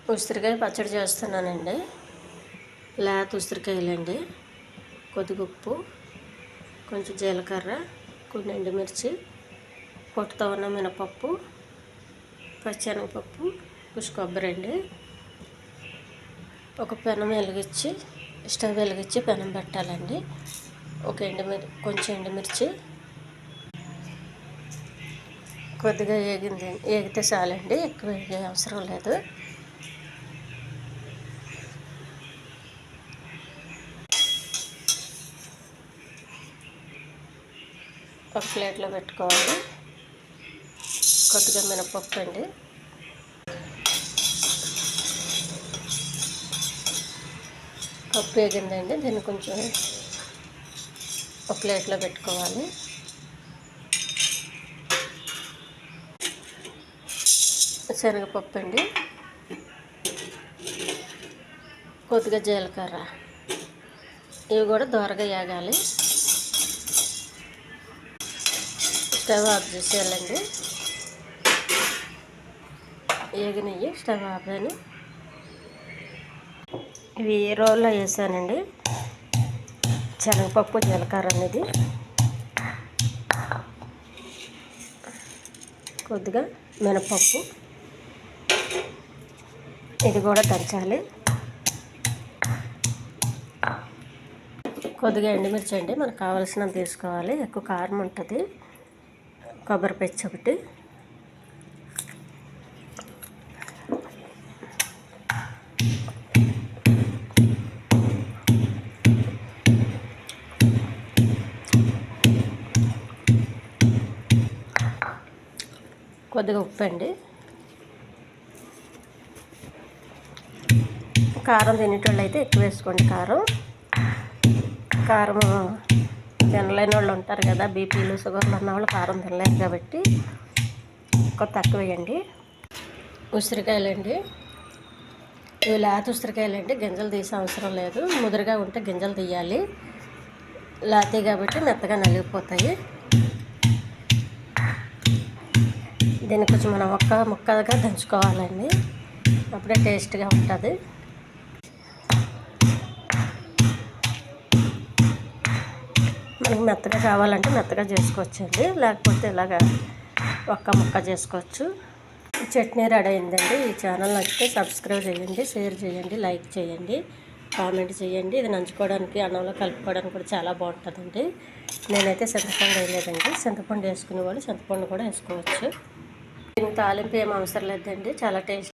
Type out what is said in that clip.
ఉసిరికాయ పచ్చడి చేస్తున్నానండి. లేత ఉసిరికాయలండి, కొద్దిగా ఉప్పు, కొంచెం జీలకర్ర, కొన్ని ఎండుమిర్చి, పొట్టుతో ఉన్న మినపప్పు, పచ్చెనగపప్పు, పుష్క కొబ్బరి అండి. ఒక పెనం వెలిగించి స్టవ్ వెలిగించి పెనం పెట్టాలండి. కొంచెం ఎండుమిర్చి కొద్దిగా ఏగితే చాలండి, ఎక్కువ వేగే అవసరం లేదు. ఒక ప్లేట్లో పెట్టుకోవాలి. కొద్దిగా మినపప్పు అండి, పప్పు వేగిందండి. దీన్ని కొంచెం ఒక ప్లేట్లో పెట్టుకోవాలి. శనగపప్పు అండి, కొద్దిగా జీలకర్ర, ఇవి కూడా దోరగా వేగాలి. స్టవ్ ఆఫ్ చేసేయాలండి. వేగినవి స్టవ్ ఆఫ్ అని ఇవి రోల్లో వేసానండి. శనగపప్పు, జీలకర్ర అనేది, కొద్దిగా మినపప్పు, ఇది కూడా దంచాలి. కొద్దిగా ఎండుమిర్చి అండి, మనకు కావాల్సినంత తీసుకోవాలి, ఎక్కువ కారం ఉంటుంది. కొబ్బరి పెచ్చు ఒకటి, కొద్దిగా ఉప్పు అండి. కారం తినేటోళ్ళు అయితే ఎక్కువ వేసుకోండి. కారం తినలేని వాళ్ళు ఉంటారు కదా, బీపీలు షుగర్లు ఉన్న వాళ్ళు కారం తినలేరు కాబట్టి కొంత తక్కువ వేయండి. ఉసిరికాయలండి, ఇవి లేత ఉసిరికాయలండి, గింజలు తీసే అవసరం లేదు. ముదురుగా ఉంటే గింజలు తీయాలి. లేతే కాబట్టి మెత్తగా నలిగిపోతాయి. దీన్ని కొంచెం మనం ముక్కగా దంచుకోవాలండి, అప్పుడే టేస్ట్గా ఉంటుంది. మనకి మెత్తగా కావాలంటే మెత్తగా చేసుకోవచ్చండి, లేకపోతే ఇలాగ ముక్క చేసుకోవచ్చు. చట్నీ రెడీ అయిందండి. ఈ ఛానల్ నచ్చితే సబ్స్క్రైబ్ చేయండి, షేర్ చేయండి, లైక్ చేయండి, కామెంట్ చేయండి. ఇది నంచుకోవడానికి, అన్నంలో కలుపుకోవడానికి కూడా చాలా బాగుంటుందండి. నేనైతే చింతపండు వేయలేదండి. చింతపండు వేసుకునే వాళ్ళు చింతపండు కూడా వేసుకోవచ్చు. దీనికి తాలింపు ఏం అవసరం లేదండి, చాలా టేస్ట్